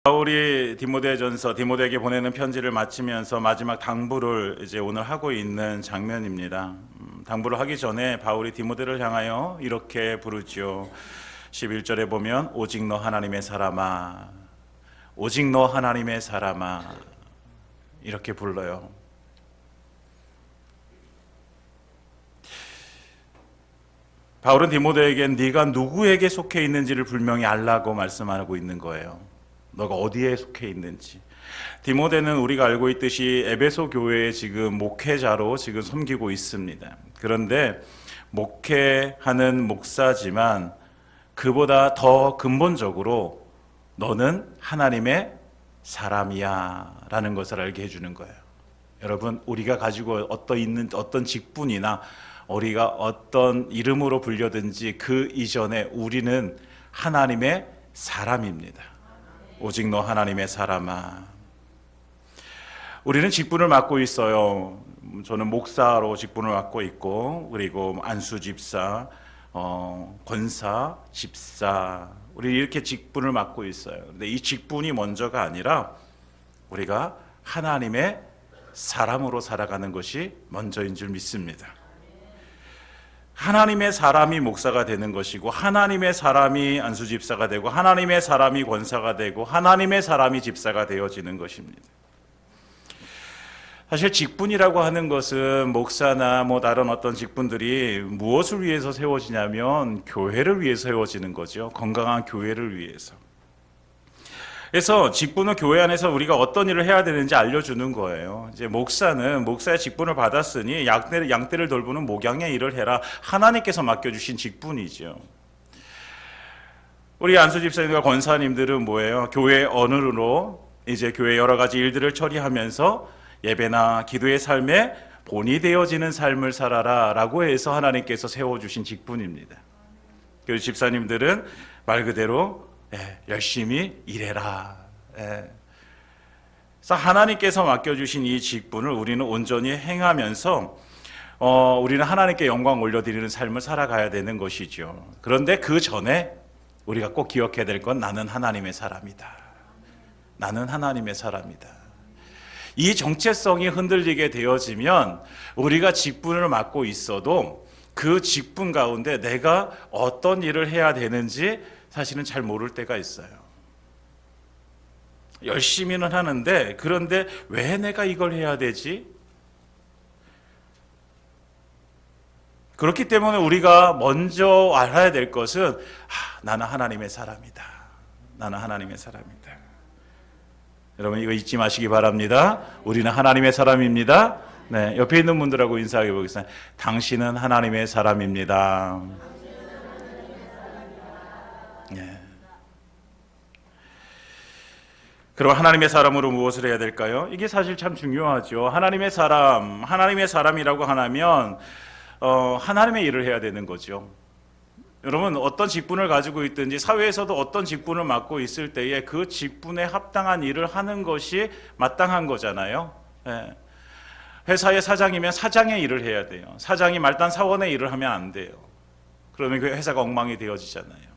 바울이 디모데에게 보내는 편지를 마치면서 마지막 당부를 이제 오늘 하고 있는 장면입니다. 당부를 하기 전에 바울이 디모데를 향하여 이렇게 부르지요. 11절에 보면 오직 너 하나님의 사람아, 오직 너 하나님의 사람아, 이렇게 불러요. 바울은 디모데에게 네가 누구에게 속해 있는지를 분명히 알라고 말씀하고 있는 거예요. 너가 어디에 속해 있는지. 디모데는 우리가 알고 있듯이 에베소 교회에 지금 목회자로 지금 섬기고 있습니다. 그런데 목회하는 목사지만 그보다 더 근본적으로 너는 하나님의 사람이야 라는 것을 알게 해주는 거예요. 여러분, 우리가 가지고 어떤 직분이나 우리가 어떤 이름으로 불려든지 그 이전에 우리는 하나님의 사람입니다. 오직 너 하나님의 사람아. 우리는 직분을 맡고 있어요. 저는 목사로 직분을 맡고 있고, 그리고 안수 집사, 권사, 집사, 우리 이렇게 직분을 맡고 있어요. 근데 이 직분이 먼저가 아니라 우리가 하나님의 사람으로 살아가는 것이 먼저인 줄 믿습니다. 하나님의 사람이 목사가 되는 것이고, 하나님의 사람이 안수집사가 되고, 하나님의 사람이 권사가 되고, 하나님의 사람이 집사가 되어지는 것입니다. 사실 직분이라고 하는 것은 목사나 다른 어떤 직분들이 무엇을 위해서 세워지냐면 교회를 위해서 세워지는 거죠. 건강한 교회를 위해서. 그래서 직분은 교회 안에서 우리가 어떤 일을 해야 되는지 알려주는 거예요. 이제 목사는 목사의 직분을 받았으니 양떼를 돌보는 목양의 일을 해라. 하나님께서 맡겨주신 직분이죠. 우리 안수 집사님과 권사님들은 뭐예요? 교회 언어로 이제 교회 여러 가지 일들을 처리하면서 예배나 기도의 삶에 본이 되어지는 삶을 살아라라고 해서 하나님께서 세워주신 직분입니다. 그리고 집사님들은 말 그대로 열심히 일해라. 그래서 하나님께서 맡겨주신 이 직분을 우리는 온전히 행하면서 우리는 하나님께 영광 올려드리는 삶을 살아가야 되는 것이죠. 그런데 그 전에 우리가 꼭 기억해야 될 건 나는 하나님의 사람이다. 나는 하나님의 사람이다. 이 정체성이 흔들리게 되어지면 우리가 직분을 맡고 있어도 그 직분 가운데 내가 어떤 일을 해야 되는지 사실은 잘 모를 때가 있어요. 열심히는 하는데 그런데 왜 내가 이걸 해야 되지? 그렇기 때문에 우리가 먼저 알아야 될 것은 나는 하나님의 사람이다. 나는 하나님의 사람이다. 여러분 이거 잊지 마시기 바랍니다. 우리는 하나님의 사람입니다. 네, 옆에 있는 분들하고 인사해 보겠습니다. 당신은 하나님의 사람입니다. 네. 그럼 하나님의 사람으로 무엇을 해야 될까요? 이게 사실 참 중요하죠. 하나님의 사람이라고 하면 하나님의 일을 해야 되는 거죠. 여러분 어떤 직분을 가지고 있든지 사회에서도 어떤 직분을 맡고 있을 때에 그 직분에 합당한 일을 하는 것이 마땅한 거잖아요. 회사의 사장이면 사장의 일을 해야 돼요. 사장이 말단 사원의 일을 하면 안 돼요. 그러면 그 회사가 엉망이 되어지잖아요.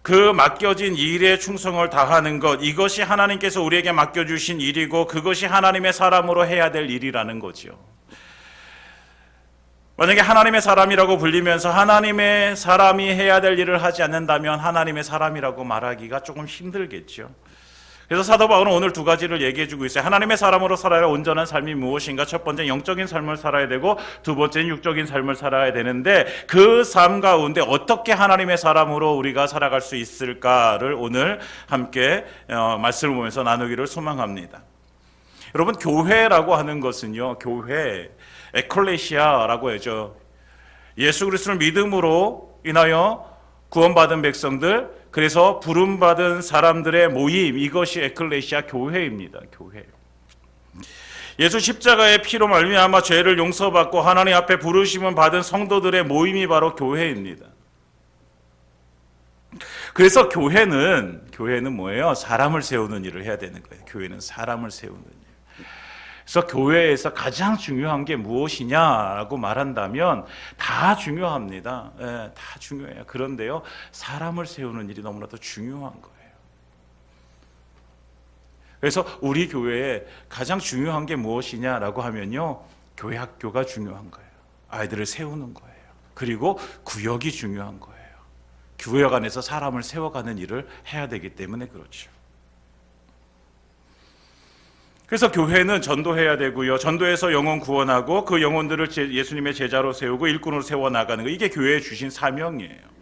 그 맡겨진 일에 충성을 다하는 것, 이것이 하나님께서 우리에게 맡겨주신 일이고 그것이 하나님의 사람으로 해야 될 일이라는 거죠. 만약에 하나님의 사람이라고 불리면서 하나님의 사람이 해야 될 일을 하지 않는다면 하나님의 사람이라고 말하기가 조금 힘들겠죠. 그래서 사도 바울은 오늘 두 가지를 얘기해 주고 있어요. 하나님의 사람으로 살아야 온전한 삶이 무엇인가? 첫 번째 영적인 삶을 살아야 되고 두 번째는 육적인 삶을 살아야 되는데 그 삶 가운데 어떻게 하나님의 사람으로 우리가 살아갈 수 있을까를 오늘 함께 말씀을 보면서 나누기를 소망합니다. 여러분 교회라고 하는 것은요. 교회 에클레시아라고 하죠. 예수 그리스도를 믿음으로 인하여 구원받은 백성들, 그래서 부름받은 사람들의 모임, 이것이 에클레시아 교회입니다. 교회. 예수 십자가의 피로 말미암아 죄를 용서받고 하나님 앞에 부르심을 받은 성도들의 모임이 바로 교회입니다. 그래서 교회는 뭐예요? 사람을 세우는 일을 해야 되는 거예요. 교회는 사람을 세우는 일. 그래서 교회에서 가장 중요한 게 무엇이냐라고 말한다면 다 중요합니다. 다 중요해요. 그런데요, 사람을 세우는 일이 너무나도 중요한 거예요. 그래서 우리 교회에 가장 중요한 게 무엇이냐라고 하면요, 교회 학교가 중요한 거예요. 아이들을 세우는 거예요. 그리고 구역이 중요한 거예요. 구역 안에서 사람을 세워가는 일을 해야 되기 때문에 그렇죠. 그래서 교회는 전도해야 되고요, 전도해서 영혼 구원하고 그 영혼들을 예수님의 제자로 세우고 일꾼으로 세워나가는 거, 이게 교회에 주신 사명이에요.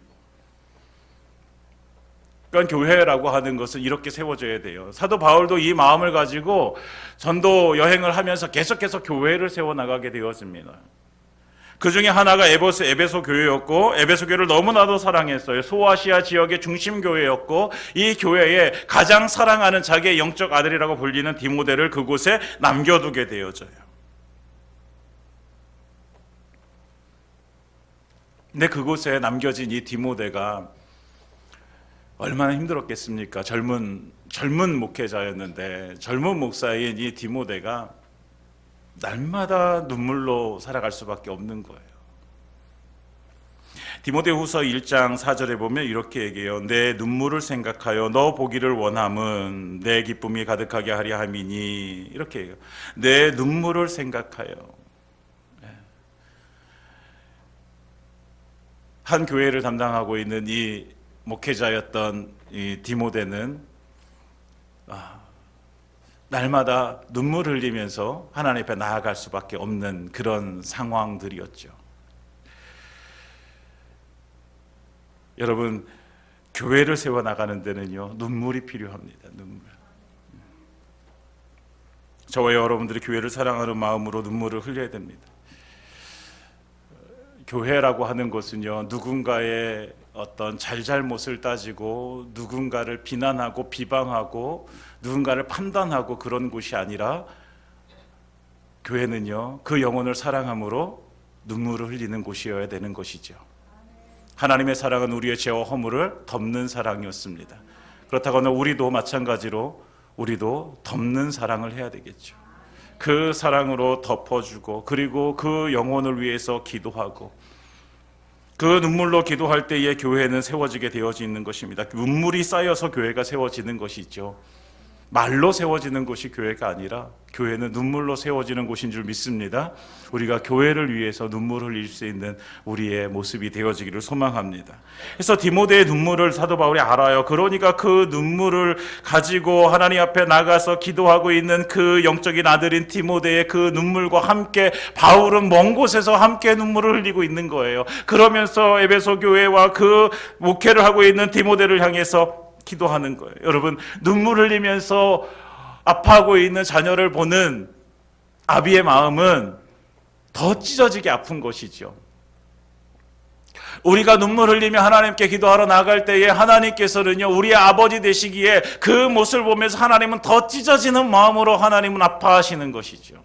그러니까 교회라고 하는 것은 이렇게 세워져야 돼요. 사도 바울도 이 마음을 가지고 전도 여행을 하면서 계속해서 교회를 세워나가게 되었습니다. 그 중에 하나가 에베소 교회였고, 에베소 교회를 너무나도 사랑했어요. 소아시아 지역의 중심 교회였고, 이 교회에 가장 사랑하는 자기의 영적 아들이라고 불리는 디모데를 그곳에 남겨두게 되어져요. 근데 그곳에 남겨진 이 디모데가 얼마나 힘들었겠습니까? 젊은 목회자였는데, 젊은 목사인 이 디모데가 날마다 눈물로 살아갈 수밖에 없는 거예요. 디모데후서 1장 4절에 보면 이렇게 얘기해요. 내 눈물을 생각하여 너 보기를 원함은 내 기쁨이 가득하게 하려 함이니, 이렇게 해요. 내 눈물을 생각하여. 한 교회를 담당하고 있는 이 목회자였던 이 디모데는 날마다 눈물 흘리면서 하나님 앞에 나아갈 수밖에 없는 그런 상황들이었죠. 여러분, 교회를 세워나가는 데는요, 눈물이 필요합니다. 눈물. 저와 여러분들이 교회를 사랑하는 마음으로 눈물을 흘려야 됩니다. 교회라고 하는 것은요, 누군가의 어떤 잘잘못을 따지고 누군가를 비난하고 비방하고 누군가를 판단하고 그런 곳이 아니라, 교회는요, 그 영혼을 사랑함으로 눈물을 흘리는 곳이어야 되는 것이죠. 하나님의 사랑은 우리의 죄와 허물을 덮는 사랑이었습니다. 그렇다거나 우리도 마찬가지로 우리도 덮는 사랑을 해야 되겠죠. 그 사랑으로 덮어주고, 그리고 그 영혼을 위해서 기도하고, 그 눈물로 기도할 때에 교회는 세워지게 되어지는 것입니다. 눈물이 쌓여서 교회가 세워지는 것이죠. 말로 세워지는 것이 교회가 아니라 교회는 눈물로 세워지는 곳인 줄 믿습니다. 우리가 교회를 위해서 눈물을 흘릴 수 있는 우리의 모습이 되어지기를 소망합니다. 그래서 디모데의 눈물을 사도 바울이 알아요. 그러니까 그 눈물을 가지고 하나님 앞에 나가서 기도하고 있는 그 영적인 아들인 디모데의 그 눈물과 함께 바울은 먼 곳에서 함께 눈물을 흘리고 있는 거예요. 그러면서 에베소 교회와 그 목회를 하고 있는 디모데를 향해서 기도하는 거예요. 여러분, 눈물 흘리면서 아파하고 있는 자녀를 보는 아비의 마음은 더 찢어지게 아픈 것이죠. 우리가 눈물 흘리며 하나님께 기도하러 나갈 때에 하나님께서는요, 우리의 아버지 되시기에 그 모습을 보면서 하나님은 더 찢어지는 마음으로 하나님은 아파하시는 것이죠.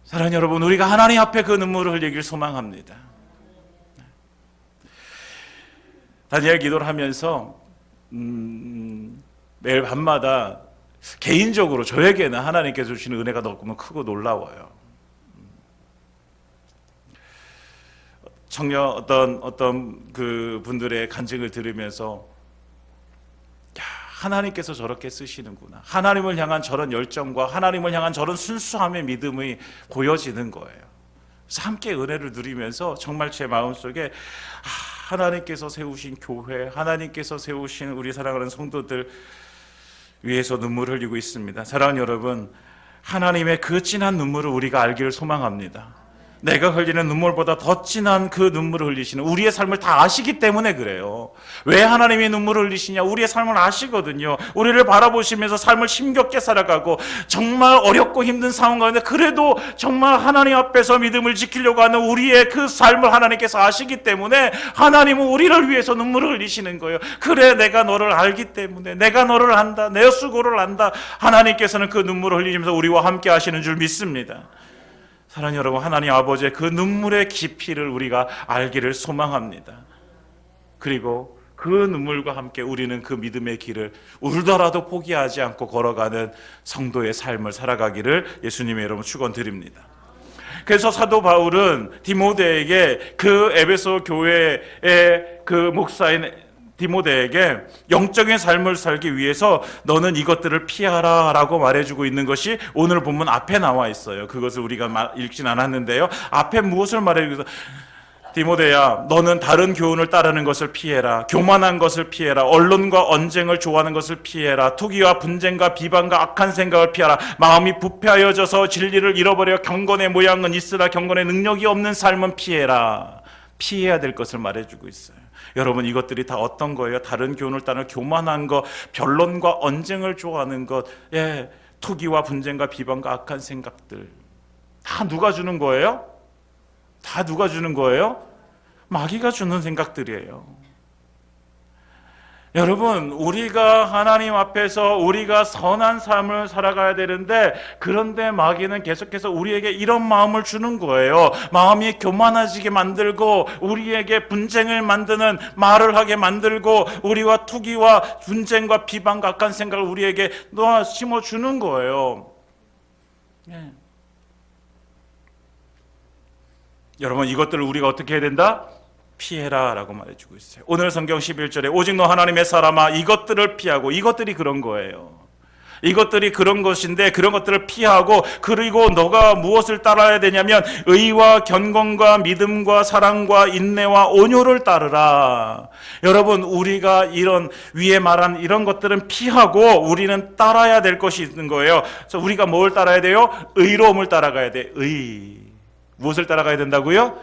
사랑하는 여러분, 우리가 하나님 앞에 그 눈물을 흘리길 소망합니다. 다니엘 기도를 하면서 매일 밤마다 개인적으로 저에게는 하나님께서 주시는 은혜가 너무 크고 놀라워요. 청년 어떤 그 분들의 간증을 들으면서, 야, 하나님께서 저렇게 쓰시는구나. 하나님을 향한 저런 열정과 하나님을 향한 저런 순수함의 믿음이 보여지는 거예요. 그래서 함께 은혜를 누리면서 정말 제 마음속에 하나님께서 세우신 교회, 하나님께서 세우신 우리 사랑하는 성도들 위해서 눈물을 흘리고 있습니다. 사랑하는 여러분, 하나님의 그 진한 눈물을 우리가 알기를 소망합니다. 내가 흘리는 눈물보다 더 진한 그 눈물을 흘리시는, 우리의 삶을 다 아시기 때문에 그래요. 왜 하나님이 눈물을 흘리시냐? 우리의 삶을 아시거든요. 우리를 바라보시면서 삶을 힘겹게 살아가고 정말 어렵고 힘든 상황 가운데 그래도 정말 하나님 앞에서 믿음을 지키려고 하는 우리의 그 삶을 하나님께서 아시기 때문에 하나님은 우리를 위해서 눈물을 흘리시는 거예요. 그래, 내가 너를 알기 때문에, 내가 너를 안다, 내 수고를 안다. 하나님께서는 그 눈물을 흘리면서 우리와 함께 하시는 줄 믿습니다. 사랑하는 여러분, 하나님 아버지의 그 눈물의 깊이를 우리가 알기를 소망합니다. 그리고 그 눈물과 함께 우리는 그 믿음의 길을 울더라도 포기하지 않고 걸어가는 성도의 삶을 살아가기를 예수님의 이름으로 축원드립니다. 그래서 사도 바울은 디모데에게 그 에베소 교회의 그 목사인 디모데에게 영적인 삶을 살기 위해서 너는 이것들을 피하라 라고 말해주고 있는 것이 오늘 본문 앞에 나와 있어요. 그것을 우리가 읽진 않았는데요. 앞에 무엇을 말해주고 있어? 디모데야, 너는 다른 교훈을 따르는 것을 피해라. 교만한 것을 피해라. 언론과 언쟁을 좋아하는 것을 피해라. 투기와 분쟁과 비방과 악한 생각을 피하라. 마음이 부패하여져서 진리를 잃어버려 경건의 모양은 있으나 경건의 능력이 없는 삶은 피해라. 피해야 될 것을 말해주고 있어요. 여러분, 이것들이 다 어떤 거예요? 다른 교훈을 따르는 교만한 것, 변론과 언쟁을 좋아하는 것, 투기와 분쟁과 비방과 악한 생각들, 다 누가 주는 거예요? 다 누가 주는 거예요? 마귀가 주는 생각들이에요. 여러분, 우리가 하나님 앞에서 우리가 선한 삶을 살아가야 되는데, 그런데 마귀는 계속해서 우리에게 이런 마음을 주는 거예요. 마음이 교만해지게 만들고, 우리에게 분쟁을 만드는 말을 하게 만들고, 우리와 투기와 분쟁과 비방과 악한 생각을 우리에게 놓아 심어주는 거예요. 여러분, 이것들을 우리가 어떻게 해야 된다? 피해라 라고 말해주고 있어요. 오늘 성경 11절에 오직 너 하나님의 사람아 이것들을 피하고, 이것들이 그런 거예요. 이것들이 그런 것인데 그런 것들을 피하고, 그리고 너가 무엇을 따라야 되냐면 의와 견건과 믿음과 사랑과 인내와 온유를 따르라. 여러분, 우리가 이런 위에 말한 이런 것들은 피하고 우리는 따라야 될 것이 있는 거예요. 그래서 우리가 뭘 따라야 돼요? 의로움을 따라가야 돼. 무엇을 따라가야 된다고요?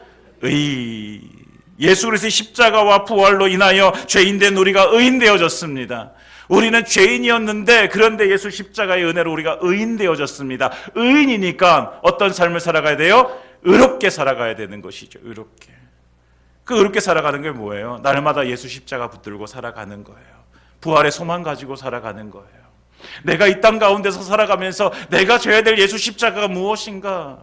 예수 그리스도의 십자가와 부활로 인하여 죄인된 우리가 의인 되어졌습니다. 우리는 죄인이었는데 그런데 예수 십자가의 은혜로 우리가 의인 되어졌습니다. 의인이니까 어떤 삶을 살아가야 돼요? 의롭게 살아가야 되는 것이죠. 의롭게. 그 의롭게 살아가는 게 뭐예요? 날마다 예수 십자가 붙들고 살아가는 거예요. 부활의 소망 가지고 살아가는 거예요. 내가 이 땅 가운데서 살아가면서 내가 져야 될 예수 십자가가 무엇인가?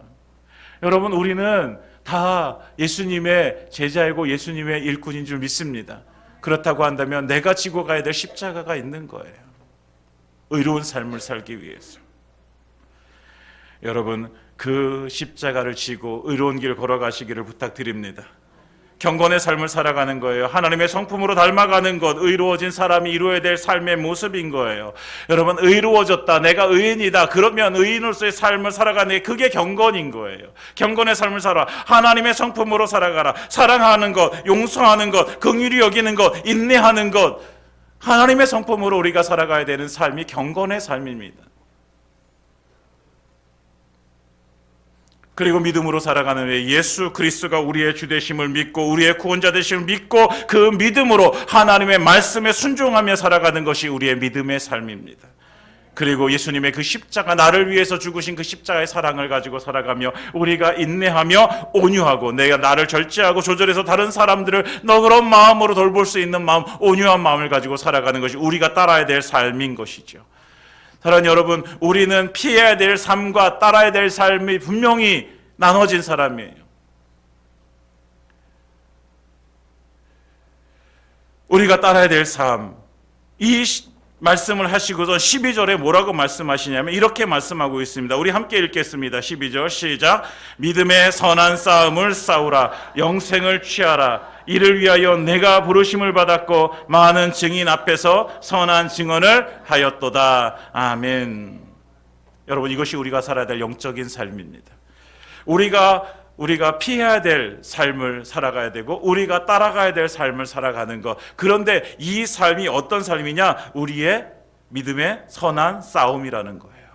여러분, 우리는 다 예수님의 제자이고 예수님의 일꾼인 줄 믿습니다. 그렇다고 한다면 내가 지고 가야 될 십자가가 있는 거예요. 의로운 삶을 살기 위해서. 여러분, 그 십자가를 지고 의로운 길 걸어가시기를 부탁드립니다. 경건의 삶을 살아가는 거예요. 하나님의 성품으로 닮아가는 것, 의로워진 사람이 이루어야 될 삶의 모습인 거예요. 여러분, 의로워졌다, 내가 의인이다, 그러면 의인으로서의 삶을 살아가는 게 그게 경건인 거예요. 경건의 삶을 살아. 하나님의 성품으로 살아가라. 사랑하는 것, 용서하는 것, 긍휼히 여기는 것, 인내하는 것, 하나님의 성품으로 우리가 살아가야 되는 삶이 경건의 삶입니다. 그리고 믿음으로 살아가는 왜 예수 그리스도가 우리의 주 되심을 믿고 우리의 구원자 되심을 믿고 그 믿음으로 하나님의 말씀에 순종하며 살아가는 것이 우리의 믿음의 삶입니다. 그리고 예수님의 그 십자가, 나를 위해서 죽으신 그 십자가의 사랑을 가지고 살아가며 우리가 인내하며 온유하고, 내가 나를 절제하고 조절해서 다른 사람들을 너그러운 마음으로 돌볼 수 있는 마음, 온유한 마음을 가지고 살아가는 것이 우리가 따라야 될 삶인 것이죠. 사랑하는 여러분, 우리는 피해야 될 삶과 따라야 될 삶이 분명히 나눠진 사람이에요. 우리가 따라야 될 삶, 이 말씀을 하시고서 12절에 뭐라고 말씀하시냐면 이렇게 말씀하고 있습니다. 우리 함께 읽겠습니다. 12절 시작. 믿음의 선한 싸움을 싸우라. 영생을 취하라. 이를 위하여 내가 부르심을 받았고 많은 증인 앞에서 선한 증언을 하였도다. 아멘. 여러분, 이것이 우리가 살아야 될 영적인 삶입니다. 우리가 피해야 될 삶을 살아가야 되고 우리가 따라가야 될 삶을 살아가는 것. 그런데 이 삶이 어떤 삶이냐? 우리의 믿음의 선한 싸움이라는 거예요.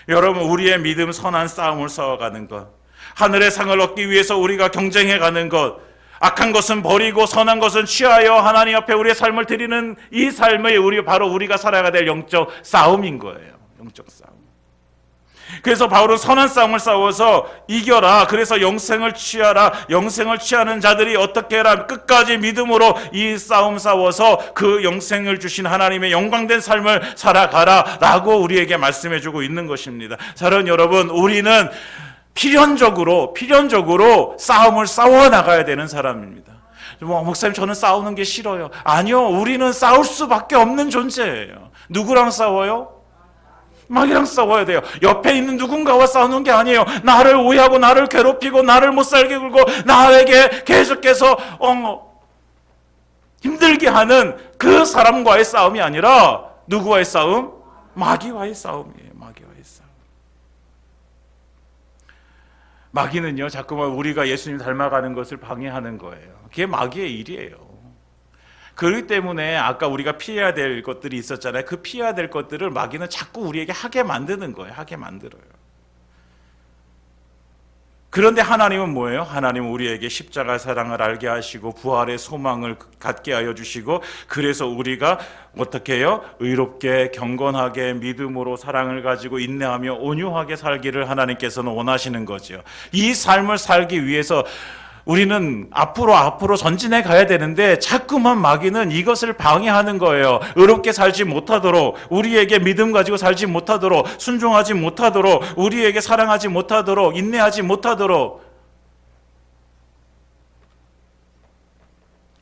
여러분, 우리의 믿음 선한 싸움을 싸워가는 것, 하늘의 상을 얻기 위해서 우리가 경쟁해가는 것, 악한 것은 버리고 선한 것은 취하여 하나님 앞에 우리의 삶을 드리는 이 삶의 바로 우리가 살아가야 될 영적 싸움인 거예요. 영적 싸움. 그래서 바울은 선한 싸움을 싸워서 이겨라. 그래서 영생을 취하라. 영생을 취하는 자들이 어떻게 해라? 끝까지 믿음으로 이 싸움 싸워서 그 영생을 주신 하나님의 영광된 삶을 살아가라 라고 우리에게 말씀해주고 있는 것입니다. 사랑하는 여러분, 우리는 필연적으로 싸움을 싸워 나가야 되는 사람입니다. 목사님, 저는 싸우는 게 싫어요. 아니요, 우리는 싸울 수밖에 없는 존재예요. 누구랑 싸워요? 마귀랑 싸워야 돼요. 옆에 있는 누군가와 싸우는 게 아니에요. 나를 오해하고 나를 괴롭히고 나를 못 살게 굴고 나에게 계속해서 힘들게 하는 그 사람과의 싸움이 아니라 누구와의 싸움? 마귀와의 싸움이에요. 마귀와의 싸움. 마귀는요, 자꾸만 우리가 예수님 닮아가는 것을 방해하는 거예요. 그게 마귀의 일이에요. 그렇기 때문에 아까 우리가 피해야 될 것들이 있었잖아요. 그 피해야 될 것들을 마귀는 자꾸 우리에게 하게 만드는 거예요. 하게 만들어요. 그런데 하나님은 뭐예요? 하나님은 우리에게 십자가 사랑을 알게 하시고 부활의 소망을 갖게 하여 주시고, 그래서 우리가 어떻게 해요? 의롭게 경건하게 믿음으로 사랑을 가지고 인내하며 온유하게 살기를 하나님께서는 원하시는 거죠. 이 삶을 살기 위해서 우리는 앞으로 전진해 가야 되는데 자꾸만 마귀는 이것을 방해하는 거예요. 의롭게 살지 못하도록, 우리에게 믿음 가지고 살지 못하도록, 순종하지 못하도록, 우리에게 사랑하지 못하도록, 인내하지 못하도록.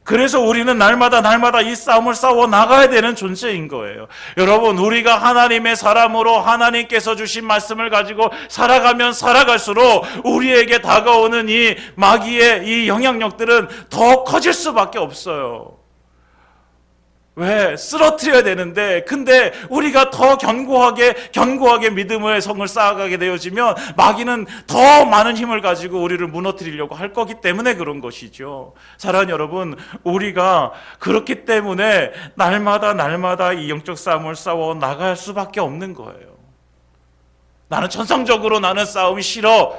그래서 우리는 날마다 이 싸움을 싸워 나가야 되는 존재인 거예요. 여러분, 우리가 하나님의 사람으로 하나님께서 주신 말씀을 가지고 살아가면 살아갈수록 우리에게 다가오는 이 마귀의 이 영향력들은 더 커질 수밖에 없어요. 왜? 쓰러뜨려야 되는데, 근데 우리가 더 견고하게 믿음의 성을 쌓아가게 되어지면 마귀는 더 많은 힘을 가지고 우리를 무너뜨리려고 할 거기 때문에 그런 것이죠. 사랑하는 여러분, 우리가 그렇기 때문에 날마다 이 영적 싸움을 싸워 나갈 수밖에 없는 거예요. 나는 천성적으로 나는 싸움이 싫어.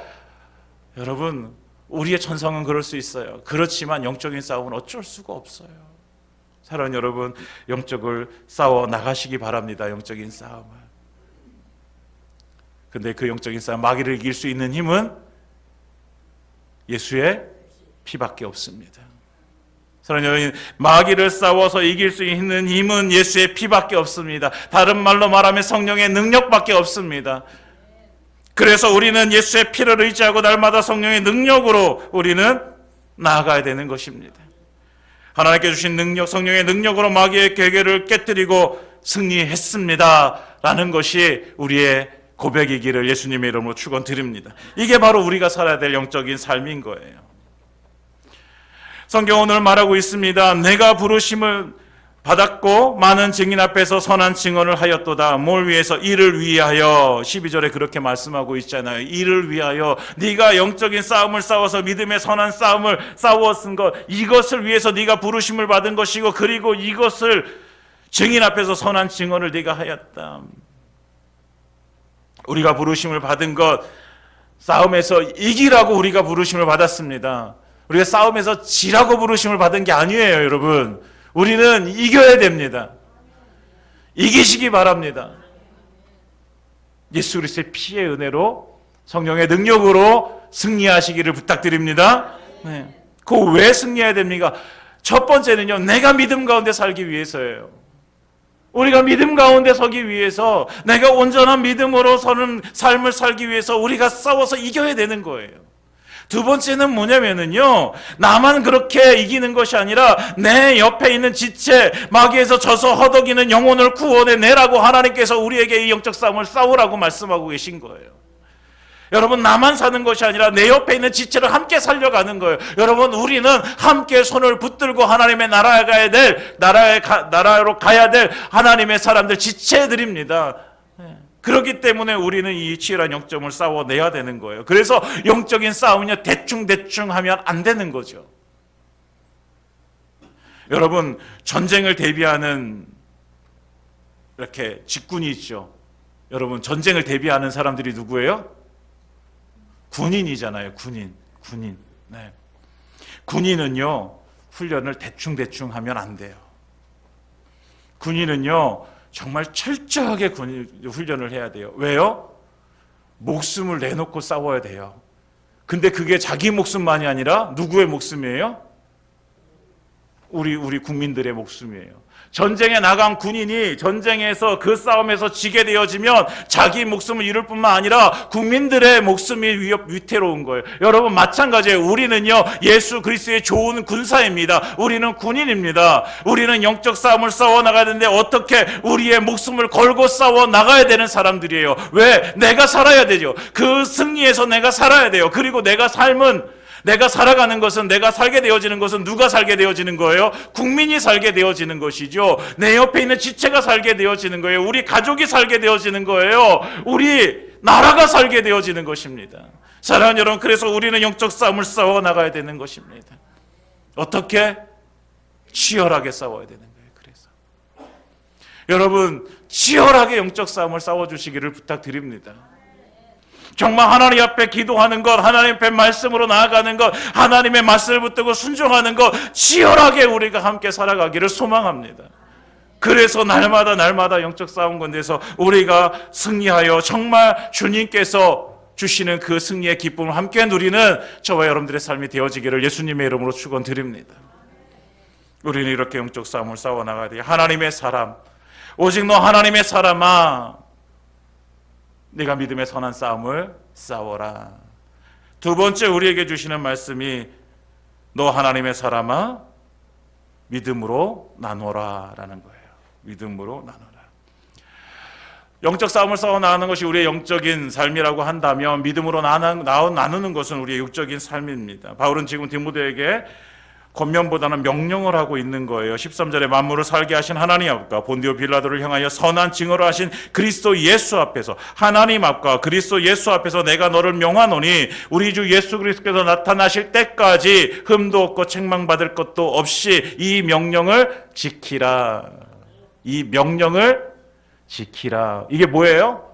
여러분, 우리의 천성은 그럴 수 있어요. 그렇지만 영적인 싸움은 어쩔 수가 없어요. 사랑하는 여러분, 영적을 싸워 나가시기 바랍니다. 영적인 싸움을. 근데 그 영적인 싸움, 마귀를 이길 수 있는 힘은 예수의 피밖에 없습니다. 사랑하는 여러분, 마귀를 싸워서 이길 수 있는 힘은 예수의 피밖에 없습니다. 다른 말로 말하면 성령의 능력밖에 없습니다. 그래서 우리는 예수의 피를 의지하고 날마다 성령의 능력으로 우리는 나아가야 되는 것입니다. 하나님께 주신 능력, 성령의 능력으로 마귀의 계계를 깨뜨리고 승리했습니다 라는 것이 우리의 고백이기를 예수님의 이름으로 축원드립니다. 이게 바로 우리가 살아야 될 영적인 삶인 거예요. 성경은 오늘 말하고 있습니다. 내가 부르심을 받았고 많은 증인 앞에서 선한 증언을 하였도다. 뭘 위해서? 이를 위하여. 12절에 그렇게 말씀하고 있잖아요. 이를 위하여. 네가 영적인 싸움을 싸워서 믿음의 선한 싸움을 싸웠은 것, 이것을 위해서 네가 부르심을 받은 것이고, 그리고 이것을 증인 앞에서 선한 증언을 네가 하였다. 우리가 부르심을 받은 것, 싸움에서 이기라고 우리가 부르심을 받았습니다. 우리가 싸움에서 지라고 부르심을 받은 게 아니에요, 여러분. 우리는 이겨야 됩니다. 이기시기 바랍니다. 예수 그리스도의 피의 은혜로, 성령의 능력으로 승리하시기를 부탁드립니다. 네. 그거 왜 승리해야 됩니까? 첫 번째는요, 내가 믿음 가운데 살기 위해서예요. 우리가 믿음 가운데 서기 위해서, 내가 온전한 믿음으로 서는 삶을 살기 위해서 우리가 싸워서 이겨야 되는 거예요. 두 번째는 뭐냐면은요, 나만 그렇게 이기는 것이 아니라 내 옆에 있는 지체, 마귀에서 져서 허덕이는 영혼을 구원해 내라고 하나님께서 우리에게 이 영적 싸움을 싸우라고 말씀하고 계신 거예요. 여러분, 나만 사는 것이 아니라 내 옆에 있는 지체를 함께 살려가는 거예요. 여러분, 우리는 함께 손을 붙들고 하나님의 나라에 가야 될, 나라로 가야 될 하나님의 사람들, 지체들입니다. 그렇기 때문에 우리는 이 치열한 영점을 싸워내야 되는 거예요. 그래서 영적인 싸움은요, 대충 하면 안 되는 거죠. 여러분, 전쟁을 대비하는 이렇게 직군이 있죠. 여러분, 전쟁을 대비하는 사람들이 누구예요? 군인이잖아요. 군인. 네. 군인은요, 훈련을 대충 하면 안 돼요. 군인은요, 정말 철저하게 훈련을 해야 돼요. 왜요? 목숨을 내놓고 싸워야 돼요. 근데 그게 자기 목숨만이 아니라 누구의 목숨이에요? 우리 국민들의 목숨이에요. 전쟁에 나간 군인이 전쟁에서 그 싸움에서 지게 되어지면 자기 목숨을 잃을 뿐만 아니라 국민들의 목숨이 위태로운 거예요. 여러분, 마찬가지예요. 우리는요, 예수 그리스도의 좋은 군사입니다. 우리는 군인입니다. 우리는 영적 싸움을 싸워 나가야 되는데 어떻게 우리의 목숨을 걸고 싸워 나가야 되는 사람들이에요. 왜? 내가 살아야 되죠. 그 승리에서 내가 살아야 돼요. 그리고 내가 삶은 내가 살아가는 것은, 내가 살게 되어지는 것은 누가 살게 되어지는 거예요? 국민이 살게 되어지는 것이죠. 내 옆에 있는 지체가 살게 되어지는 거예요. 우리 가족이 살게 되어지는 거예요. 우리 나라가 살게 되어지는 것입니다. 사랑하는 여러분, 그래서 우리는 영적 싸움을 싸워 나가야 되는 것입니다. 어떻게? 치열하게 싸워야 되는 거예요. 그래서 여러분, 치열하게 영적 싸움을 싸워주시기를 부탁드립니다. 정말 하나님 앞에 기도하는 것, 하나님 앞에 말씀으로 나아가는 것, 하나님의 말씀을 붙들고 순종하는 것, 치열하게 우리가 함께 살아가기를 소망합니다. 그래서 날마다 영적 싸움 건데서 우리가 승리하여 정말 주님께서 주시는 그 승리의 기쁨을 함께 누리는 저와 여러분들의 삶이 되어지기를 예수님의 이름으로 축원드립니다. 우리는 이렇게 영적 싸움을 싸워나가야 돼요. 하나님의 사람, 오직 너 하나님의 사람아, 네가 믿음의 선한 싸움을 싸워라. 두 번째 우리에게 주시는 말씀이 너 하나님의 사람아, 믿음으로 나눠라 라는 거예요. 믿음으로 나눠라. 영적 싸움을 싸워 나가는 것이 우리의 영적인 삶이라고 한다면 믿음으로 나누는 것은 우리의 육적인 삶입니다. 바울은 지금 디모데에게 권면보다는 명령을 하고 있는 거예요. 13절에 만물을 살게 하신 하나님 앞과 본디오 빌라도를 향하여 선한 증언을 하신 그리스도 예수 앞에서, 하나님 앞과 그리스도 예수 앞에서 내가 너를 명하노니 우리 주 예수 그리스도께서 나타나실 때까지 흠도 없고 책망받을 것도 없이 이 명령을 지키라. 이 명령을 지키라. 이게 뭐예요?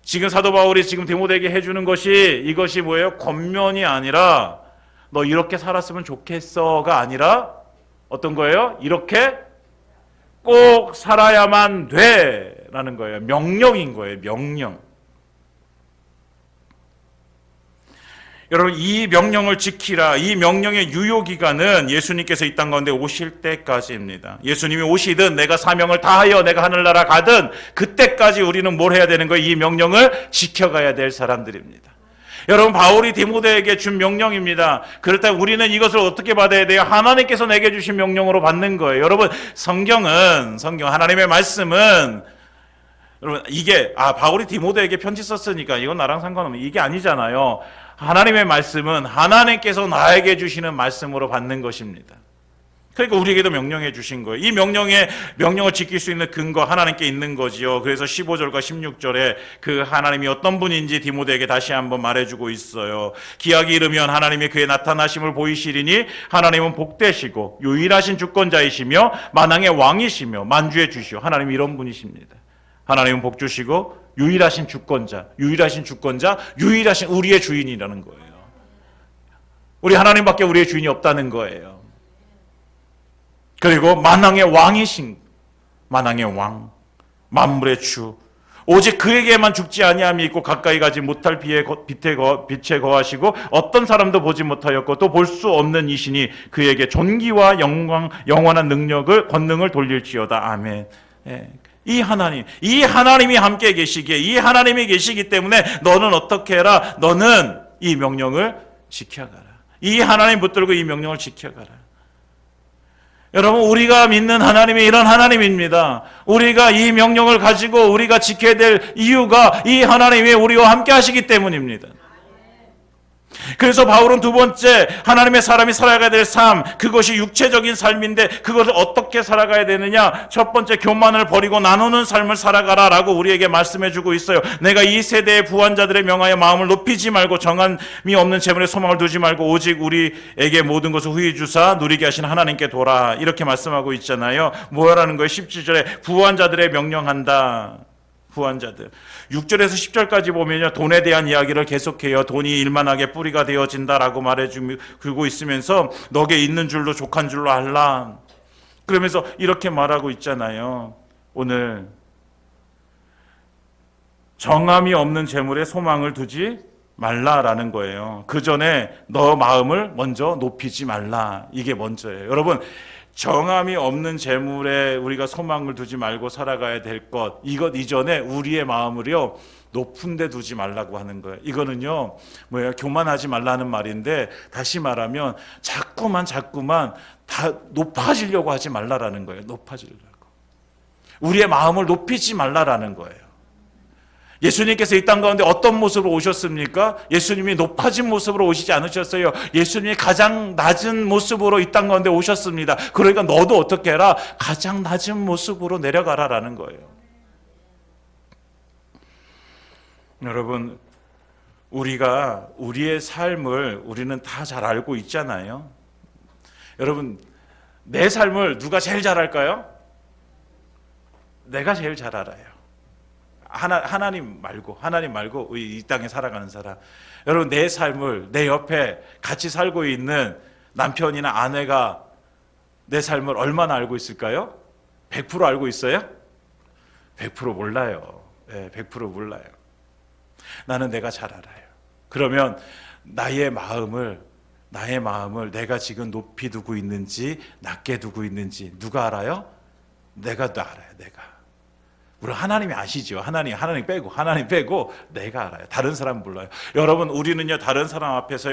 지금 사도 바울이 지금 디모데에게 해주는 것이, 이것이 뭐예요? 권면이 아니라 너 이렇게 살았으면 좋겠어가 아니라 어떤 거예요? 이렇게 꼭 살아야만 돼 라는 거예요. 명령인 거예요. 명령. 여러분, 이 명령을 지키라. 이 명령의 유효기간은 예수님께서 이 땅 가운데 오실 때까지입니다. 예수님이 오시든 내가 사명을 다하여 내가 하늘나라 가든 그때까지 우리는 뭘 해야 되는 거예요? 이 명령을 지켜가야 될 사람들입니다. 여러분, 바울이 디모데에게 준 명령입니다. 그렇다면 우리는 이것을 어떻게 받아야 돼요? 하나님께서 내게 주신 명령으로 받는 거예요. 여러분, 성경 하나님의 말씀은, 여러분, 이게 바울이 디모데에게 편지 썼으니까 이건 나랑 상관없는, 이게 아니잖아요. 하나님의 말씀은 하나님께서 나에게 주시는 말씀으로 받는 것입니다. 그러니까 우리에게도 명령해 주신 거예요. 이 명령을 지킬 수 있는 근거 하나님께 있는 거지요. 그래서 15절과 16절에 그 하나님이 어떤 분인지 디모데에게 다시 한번 말해주고 있어요. 기약이 이르면 하나님이 그의 나타나심을 보이시리니 하나님은 복되시고 유일하신 주권자이시며 만왕의 왕이시며 만주의 주시오. 하나님이 이런 분이십니다. 하나님은 복 주시고 유일하신 주권자, 유일하신 우리의 주인이라는 거예요. 우리 하나님밖에 우리의 주인이 없다는 거예요. 그리고 만왕의 왕이신, 만왕의 왕, 만물의 주, 오직 그에게만 죽지 아니함이 있고 가까이 가지 못할 빛에 거하시고 어떤 사람도 보지 못하였고 또 볼 수 없는 이시니 그에게 존귀와 영광, 영원한 권능을 돌릴지어다. 아멘. 이 하나님이 함께 계시기에, 이 하나님이 계시기 때문에 너는 어떻게 해라? 너는 이 명령을 지켜가라. 이 하나님 붙들고 이 명령을 지켜가라. 여러분, 우리가 믿는 하나님이 이런 하나님입니다. 우리가 이 명령을 가지고 우리가 지켜야 될 이유가 이 하나님이 우리와 함께 하시기 때문입니다. 그래서 바울은 두 번째, 하나님의 사람이 살아가야 될 삶, 그것이 육체적인 삶인데 그것을 어떻게 살아가야 되느냐? 첫 번째, 교만을 버리고 나누는 삶을 살아가라 라고 우리에게 말씀해 주고 있어요. 내가 이 세대의 부한자들의 명하여 마음을 높이지 말고 정함이 없는 재물에 소망을 두지 말고 오직 우리에게 모든 것을 후히 주사 누리게 하신 하나님께 돌아, 이렇게 말씀하고 있잖아요. 뭐라는 거예요? 17절에 부한자들의 명령한다. 부한자들. 6절에서 10절까지 보면요, 돈에 대한 이야기를 계속해요. 돈이 일만하게 뿌리가 되어진다라고 말해주고 있으면서 너게 있는 줄로 족한 줄로 알라. 그러면서 이렇게 말하고 있잖아요. 오늘 정함이 없는 재물에 소망을 두지 말라라는 거예요. 그 전에 너 마음을 먼저 높이지 말라. 이게 먼저예요. 여러분, 정함이 없는 재물에 우리가 소망을 두지 말고 살아가야 될 것, 이것 이전에 우리의 마음을요 높은 데 두지 말라고 하는 거예요. 이거는요 교만하지 말라는 말인데, 다시 말하면 자꾸만 다 높아지려고 하지 말라라는 거예요. 높아지려고. 우리의 마음을 높이지 말라라는 거예요. 예수님께서 이 땅 가운데 어떤 모습으로 오셨습니까? 예수님이 높아진 모습으로 오시지 않으셨어요. 예수님이 가장 낮은 모습으로 이 땅 가운데 오셨습니다. 그러니까 너도 어떻게 해라? 가장 낮은 모습으로 내려가라라는 거예요. 여러분, 우리가 우리의 삶을 우리는 다 잘 알고 있잖아요. 여러분, 내 삶을 누가 제일 잘 알까요? 내가 제일 잘 알아요. 하나님 말고 이 땅에 살아가는 사람. 여러분, 내 삶을 내 옆에 같이 살고 있는 남편이나 아내가 내 삶을 얼마나 알고 있을까요? 100% 알고 있어요? 100% 몰라요. 100% 몰라요. 나는 내가 잘 알아요. 그러면 나의 마음을 내가 지금 높이 두고 있는지 낮게 두고 있는지 누가 알아요? 내가 또 알아요. 내가. 물론 하나님이 아시죠. 하나님 빼고 내가 알아요. 다른 사람은 몰라요. 여러분, 우리는요 다른 사람 앞에서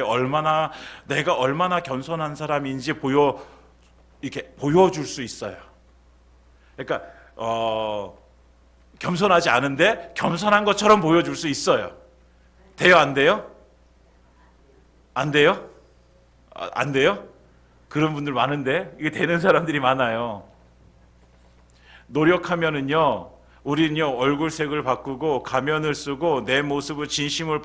내가 얼마나 겸손한 사람인지 이렇게 보여줄 수 있어요. 그러니까 겸손하지 않은데 겸손한 것처럼 보여줄 수 있어요. 돼요, 안 돼요? 안 돼요? 안 돼요? 그런 분들 많은데 이게 되는 사람들이 많아요. 노력하면은요. 우리는요 얼굴색을 바꾸고 가면을 쓰고 내 모습을 진심을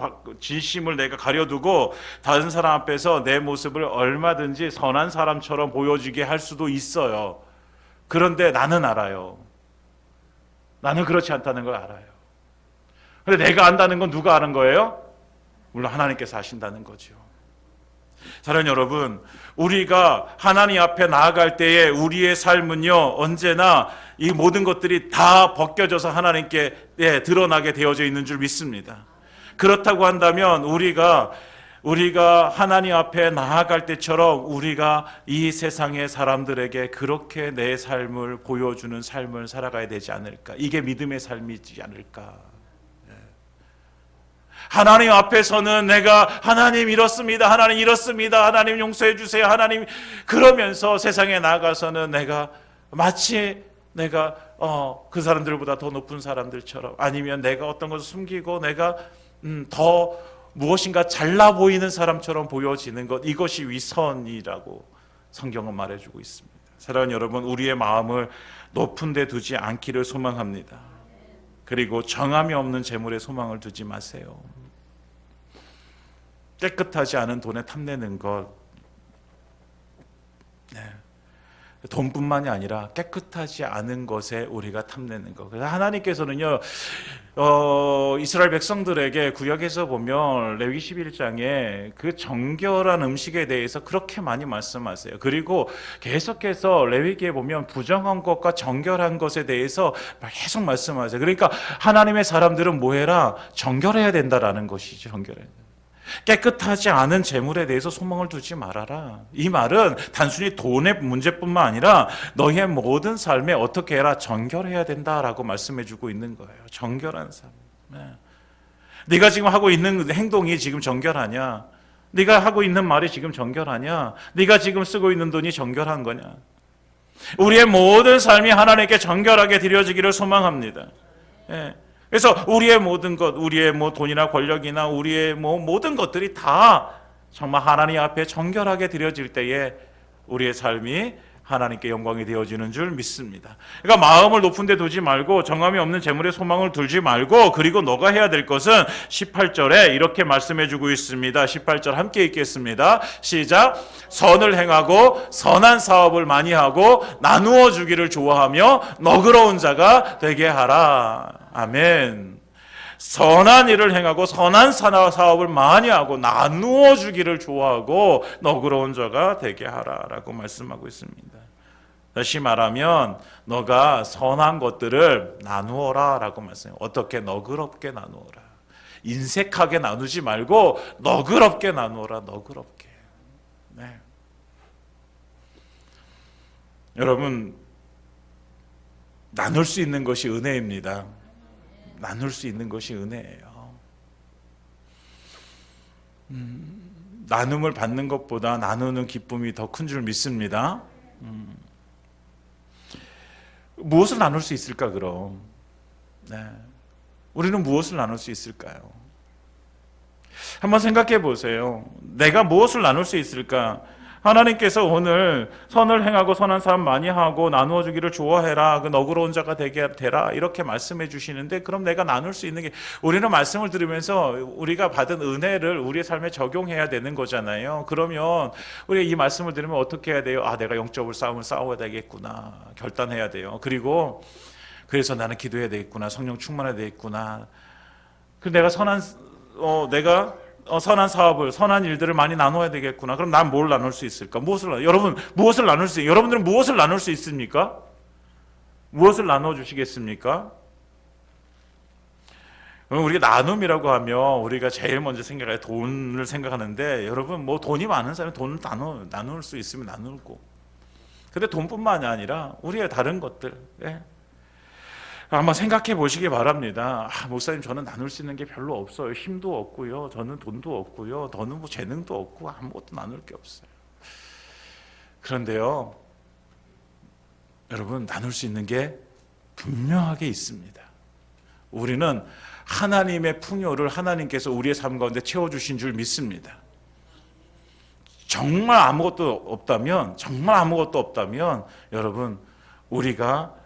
내가 가려두고 다른 사람 앞에서 내 모습을 얼마든지 선한 사람처럼 보여주게 할 수도 있어요. 그런데 나는 알아요. 나는 그렇지 않다는 걸 알아요. 근데 내가 안다는 건 누가 아는 거예요? 물론 하나님께서 아신다는 거죠. 사랑하는 여러분, 우리가 하나님 앞에 나아갈 때에 우리의 삶은요 언제나 이 모든 것들이 다 벗겨져서 하나님께 드러나게 되어져 있는 줄 믿습니다. 그렇다고 한다면 우리가 하나님 앞에 나아갈 때처럼 우리가 이 세상의 사람들에게 그렇게 내 삶을 보여주는 삶을 살아가야 되지 않을까? 이게 믿음의 삶이지 않을까? 하나님 앞에서는 내가 하나님 이렇습니다. 하나님 용서해 주세요. 하나님, 그러면서 세상에 나가서는 내가 마치 내가 그 사람들보다 더 높은 사람들처럼, 아니면 내가 어떤 것을 숨기고 내가 더 무엇인가 잘나 보이는 사람처럼 보여지는 것, 이것이 위선이라고 성경은 말해주고 있습니다. 사랑하는 여러분, 우리의 마음을 높은 데 두지 않기를 소망합니다. 그리고 정함이 없는 재물에 소망을 두지 마세요. 깨끗하지 않은 돈에 탐내는 것, 돈뿐만이 아니라 깨끗하지 않은 것에 우리가 탐내는 것. 그래서 하나님께서는요 이스라엘 백성들에게 구약에서 보면 레위기 11장에 그 정결한 음식에 대해서 그렇게 많이 말씀하세요. 그리고 계속해서 레위기에 보면 부정한 것과 정결한 것에 대해서 계속 말씀하세요. 그러니까 하나님의 사람들은 뭐 해라? 정결해야 된다라는 것이죠. 정결해야 된다. 깨끗하지 않은 재물에 대해서 소망을 두지 말아라. 이 말은 단순히 돈의 문제뿐만 아니라 너의 모든 삶에 어떻게 해라? 정결해야 된다라고 말씀해주고 있는 거예요. 정결한 삶. 네가 지금 하고 있는 행동이 지금 정결하냐? 네가 하고 있는 말이 지금 정결하냐? 네가 지금 쓰고 있는 돈이 정결한 거냐? 우리의 모든 삶이 하나님께 정결하게 드려지기를 소망합니다. 그래서 우리의 모든 것, 우리의 돈이나 권력이나 우리의 모든 것들이 다 정말 하나님 앞에 정결하게 드려질 때에 우리의 삶이 하나님께 영광이 되어지는 줄 믿습니다. 그러니까 마음을 높은 데 두지 말고 정함이 없는 재물에 소망을 두지 말고, 그리고 너가 해야 될 것은 18절에 이렇게 말씀해 주고 있습니다. 18절 함께 읽겠습니다. 시작. 선을 행하고 선한 사업을 많이 하고 나누어 주기를 좋아하며 너그러운 자가 되게 하라. 아멘. 선한 일을 행하고 선한 사업을 많이 하고 나누어 주기를 좋아하고 너그러운 자가 되게 하라라고 말씀하고 있습니다. 다시 말하면 너가 선한 것들을 나누어라 라고 말씀해요. 어떻게? 너그럽게 나누어라. 인색하게 나누지 말고 너그럽게 나누어라. 너그럽게. 여러분, 나눌 수 있는 것이 은혜입니다. 나눌 수 있는 것이 은혜예요. 나눔을 받는 것보다 나누는 기쁨이 더 큰 줄 믿습니다. 무엇을 나눌 수 있을까 그럼? 우리는 무엇을 나눌 수 있을까요? 한번 생각해 보세요. 내가 무엇을 나눌 수 있을까? 하나님께서 오늘 선을 행하고 선한 삶 많이 하고 나누어 주기를 좋아해라, 그 너그러운 자가 되게 되라, 이렇게 말씀해 주시는데, 그럼 내가 나눌 수 있는 게, 우리는 말씀을 들으면서 우리가 받은 은혜를 우리의 삶에 적용해야 되는 거잖아요. 그러면 우리가 이 말씀을 들으면 어떻게 해야 돼요? 내가 영적으로 싸움을 싸워야 되겠구나, 결단해야 돼요. 그리고 그래서 나는 기도해야 되겠구나, 성령 충만해야 되겠구나. 그 내가 선한 사업을, 선한 일들을 많이 나눠야 되겠구나. 그럼 난 뭘 나눌 수 있을까? 여러분, 무엇을 나눌 수, 여러분들은 무엇을 나눌 수 있습니까? 무엇을 나눠 주시겠습니까? 우리가 나눔이라고 하면 우리가 제일 먼저 생각해 돈을 생각하는데, 여러분, 돈이 많은 사람은 돈을 나눌 수 있으면 나누고, 근데 돈뿐만이 아니라 우리의 다른 것들, 한번 생각해 보시기 바랍니다. 목사님, 저는 나눌 수 있는 게 별로 없어요. 힘도 없고요, 저는 돈도 없고요, 저는 재능도 없고 아무것도 나눌 게 없어요. 그런데요, 여러분, 나눌 수 있는 게 분명하게 있습니다. 우리는 하나님의 풍요를 하나님께서 우리의 삶 가운데 채워주신 줄 믿습니다. 정말 아무것도 없다면, 여러분, 우리가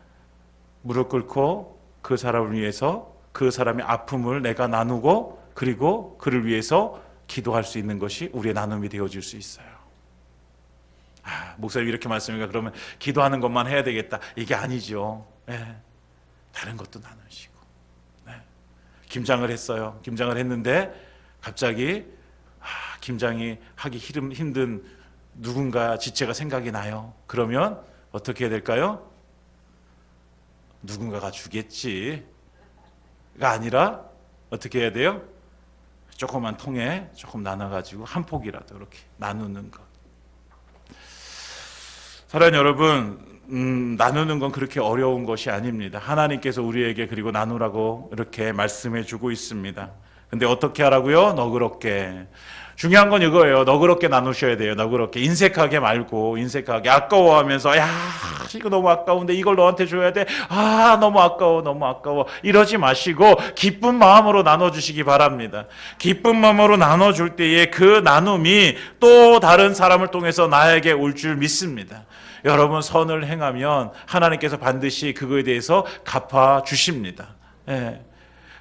무릎 꿇고 그 사람을 위해서, 그 사람의 아픔을 내가 나누고, 그리고 그를 위해서 기도할 수 있는 것이 우리의 나눔이 되어질 수 있어요. 목사님 이렇게 말씀하니까 그러면 기도하는 것만 해야 되겠다, 이게 아니죠. 다른 것도 나누시고. 김장을 했어요. 김장을 했는데 갑자기 김장이 하기 힘든 누군가 지체가 생각이 나요. 그러면 어떻게 해야 될까요? 누군가가 주겠지가 아니라 어떻게 해야 돼요? 조그만 통에 조금 나눠가지고 한 포기라도 이렇게 나누는 것. 사랑하는 여러분, 나누는 건 그렇게 어려운 것이 아닙니다. 하나님께서 우리에게 그리고 나누라고 이렇게 말씀해 주고 있습니다. 근데 어떻게 하라고요? 너그럽게. 중요한 건 이거예요. 너그럽게 나누셔야 돼요. 너그럽게. 인색하게 말고, 아까워하면서, 이거 너무 아까운데 이걸 너한테 줘야 돼. 너무 아까워. 이러지 마시고 기쁜 마음으로 나눠주시기 바랍니다. 기쁜 마음으로 나눠줄 때에 그 나눔이 또 다른 사람을 통해서 나에게 올 줄 믿습니다. 여러분, 선을 행하면 하나님께서 반드시 그거에 대해서 갚아주십니다.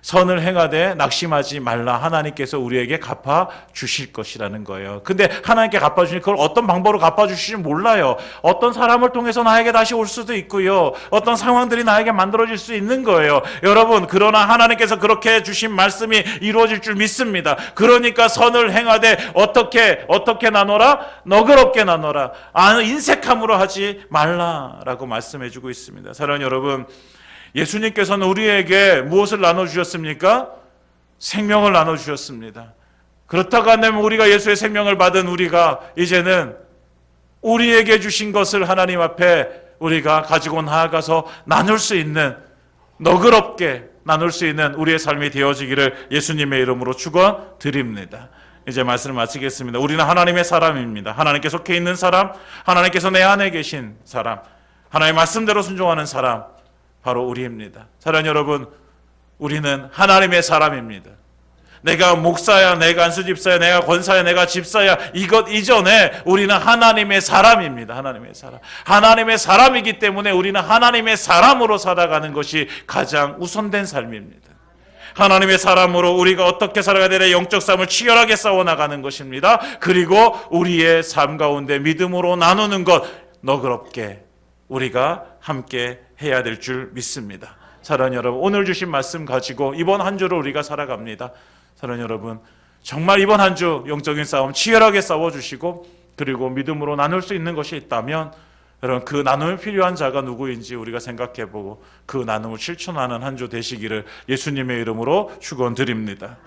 선을 행하되 낙심하지 말라. 하나님께서 우리에게 갚아주실 것이라는 거예요. 근데 하나님께 갚아주시니 그걸 어떤 방법으로 갚아주실지 몰라요. 어떤 사람을 통해서 나에게 다시 올 수도 있고요, 어떤 상황들이 나에게 만들어질 수 있는 거예요. 여러분, 그러나 하나님께서 그렇게 주신 말씀이 이루어질 줄 믿습니다. 그러니까 선을 행하되 어떻게 나눠라? 너그럽게 나눠라. 인색함으로 하지 말라라고 말씀해주고 있습니다. 사랑하는 여러분, 예수님께서는 우리에게 무엇을 나눠주셨습니까? 생명을 나눠주셨습니다. 그렇다고 한다면 우리가 예수의 생명을 받은 우리가 이제는 우리에게 주신 것을 하나님 앞에 우리가 가지고 나아가서 나눌 수 있는, 너그럽게 나눌 수 있는 우리의 삶이 되어지기를 예수님의 이름으로 축원드립니다. 이제 말씀을 마치겠습니다. 우리는 하나님의 사람입니다. 하나님께 속해 있는 사람, 하나님께서 내 안에 계신 사람, 하나님의 말씀대로 순종하는 사람, 바로 우리입니다. 사랑하는 여러분, 우리는 하나님의 사람입니다. 내가 목사야, 내가 안수집사야, 내가 권사야, 내가 집사야, 이것 이전에 우리는 하나님의 사람입니다. 하나님의 사람이기 때문에 우리는 하나님의 사람으로 살아가는 것이 가장 우선된 삶입니다. 하나님의 사람으로 우리가 어떻게 살아가야 되나, 영적 싸움을 치열하게 싸워나가는 것입니다. 그리고 우리의 삶 가운데 믿음으로 나누는 것, 너그럽게 우리가 함께 해야 될 줄 믿습니다. 사랑하는 여러분, 오늘 주신 말씀 가지고 이번 한 주를 우리가 살아갑니다. 사랑하는 여러분, 정말 이번 한 주 영적인 싸움 치열하게 싸워주시고, 그리고 믿음으로 나눌 수 있는 것이 있다면, 여러분, 그 나눔이 필요한 자가 누구인지 우리가 생각해보고 그 나눔을 실천하는 한 주 되시기를 예수님의 이름으로 축원드립니다.